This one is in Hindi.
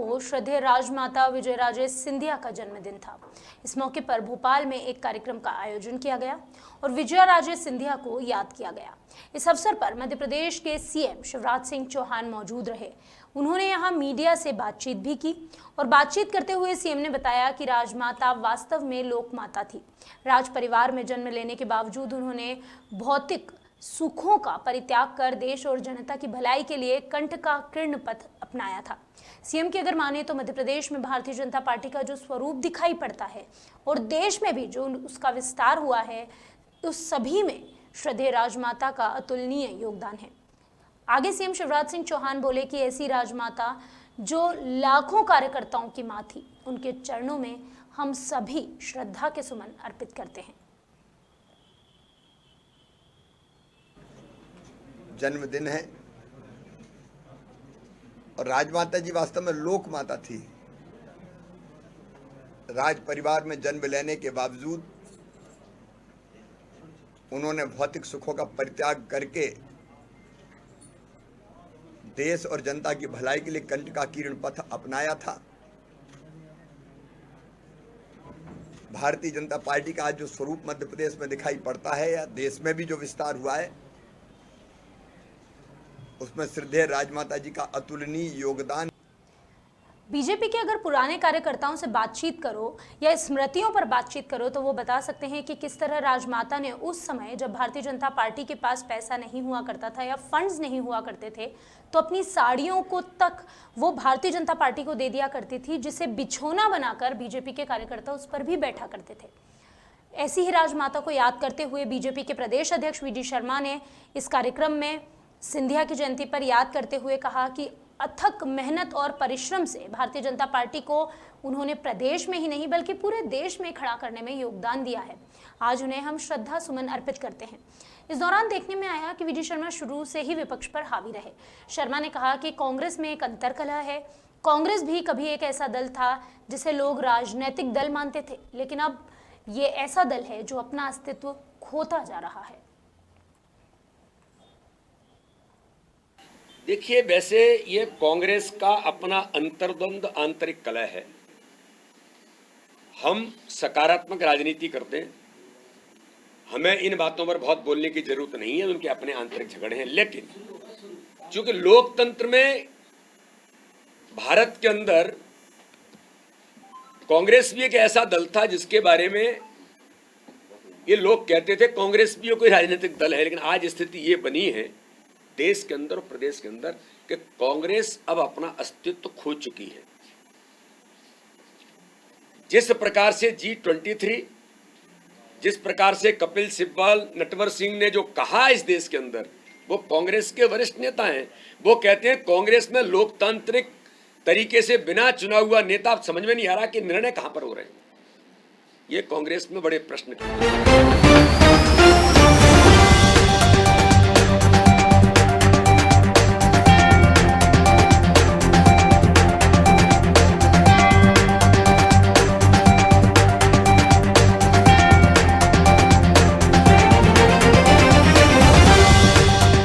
को श्रद्धेय राजमाता विजयराजे सिंधिया का जन्मदिन था। इस मौके पर भोपाल में एक कार्यक्रम का आयोजन किया गया और विजयराजे सिंधिया को याद किया गया। इस अवसर पर मध्य प्रदेश के सीएम शिवराज सिंह चौहान मौजूद रहे। उन्होंने यहां मीडिया से बातचीत भी की और बातचीत करते हुए सीएम ने बताया कि राजमाता वास्तव में लोक माता थी। राज परिवार में जन्म लेने के बावजूद उन्होंने भौतिक सुखों का परित्याग कर देश और जनता की भलाई के लिए कंठ का किरण पथ अपनाया था। सीएम की अगर माने तो मध्य प्रदेश में भारतीय जनता पार्टी का जो स्वरूप दिखाई पड़ता है और देश में भी जो उसका विस्तार हुआ है, उस सभी में श्रद्धेय राजमाता का अतुलनीय योगदान है। आगे सीएम शिवराज सिंह चौहान बोले कि ऐसी राजमाता जो लाखों कार्यकर्ताओं की मां थी, उनके चरणों में हम सभी श्रद्धा के सुमन अर्पित करते हैं। जन्मदिन है और राजमाता जी वास्तव में लोक माता थी। राज परिवार में जन्म लेने के बावजूद उन्होंने भौतिक सुखों का परित्याग करके देश और जनता की भलाई के लिए कंठ का किरण पथ अपनाया था। भारतीय जनता पार्टी का आज जो स्वरूप मध्य प्रदेश में दिखाई पड़ता है या देश में भी जो विस्तार हुआ है, उसमें श्रद्धेय राजमाता जी का अतुलनीय योगदान। बीजेपी के अगर पुराने कार्यकर्ताओं से बातचीत करो या स्मृतियों पर बातचीत करो तो वो बता सकते हैं कि किस तरह राजमाता ने उस समय, जब भारतीय जनता पार्टी के पास पैसा नहीं हुआ करता था या फंड्स नहीं हुआ करते थे, तो अपनी साड़ियों को तक वो भारतीय जनता पार्टी को दे दिया करती थी, जिसे बिछौना बनाकर बीजेपी के कार्यकर्ता उस पर भी बैठा करते थे। ऐसी ही राजमाता को याद करते हुए बीजेपी के प्रदेश अध्यक्ष वी.डी. शर्मा ने इस कार्यक्रम में सिंधिया की जयंती पर याद करते हुए कहा कि अथक मेहनत और परिश्रम से भारतीय जनता पार्टी को उन्होंने प्रदेश में ही नहीं बल्कि पूरे देश में खड़ा करने में योगदान दिया है। आज उन्हें हम श्रद्धा सुमन अर्पित करते हैं। इस दौरान देखने में आया कि वी.डी. शर्मा शुरू से ही विपक्ष पर हावी रहे। शर्मा ने कहा कि कांग्रेस में एक अंतर्कलह है। कांग्रेस भी कभी एक ऐसा दल था जिसे लोग राजनीतिक दल मानते थे, लेकिन अब ये ऐसा दल है जो अपना अस्तित्व खोता जा रहा है। देखिए, वैसे ये कांग्रेस का अपना अंतर्द्वंद, आंतरिक कलह है। हम सकारात्मक राजनीति करते हैं, हमें इन बातों पर बहुत बोलने की जरूरत नहीं है, उनके अपने आंतरिक झगड़े हैं। लेकिन चूंकि लोकतंत्र में भारत के अंदर कांग्रेस भी एक ऐसा दल था जिसके बारे में ये लोग कहते थे कांग्रेस भी कोई राजनीतिक दल है, लेकिन आज स्थिति ये बनी है देश के अंदर और प्रदेश के अंदर कि कांग्रेस अब अपना अस्तित्व खो चुकी है। जिस प्रकार से G23, जिस प्रकार से कपिल सिब्बल, नटवर सिंह ने जो कहा इस देश के अंदर, वो कांग्रेस के वरिष्ठ नेता हैं। वो कहते हैं कांग्रेस में लोकतांत्रिक तरीके से बिना चुना हुआ नेता, समझ में नहीं आ रहा कि निर्णय कहां पर हो रहे हैं। ये कांग्रेस में बड़े प्रश्न